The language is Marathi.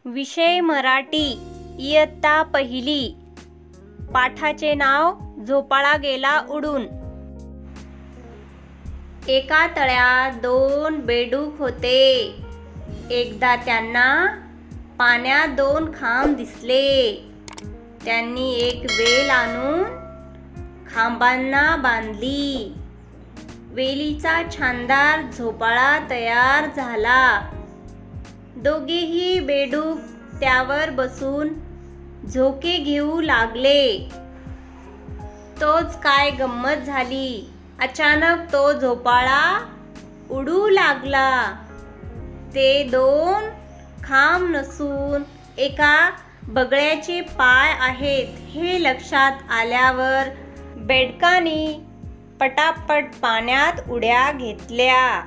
विषय मराठी इयत्ता पहिली. पाठाचे नाव झोपाळा गेला उडून. एका तळ्यात 2 बेडूक होते. एकदा त्यांना पाण्यात 2 खांब दिसले. त्यांनी एक वेल आणून खांबांना बांधली. वेलीचा छानदार झोपाळा तयार झाला. दोघेही बेडूक त्यावर बसून झोके घेऊ लागले. तोच काय गंमत झाली. अचानक तो झोपाळा उडू लागला. ते 2 खांब नसून एका बगळ्याचे पाय आहेत हे लक्षात आल्यावर बेडकांनी पटापट पाण्यात उड्या घेतल्या.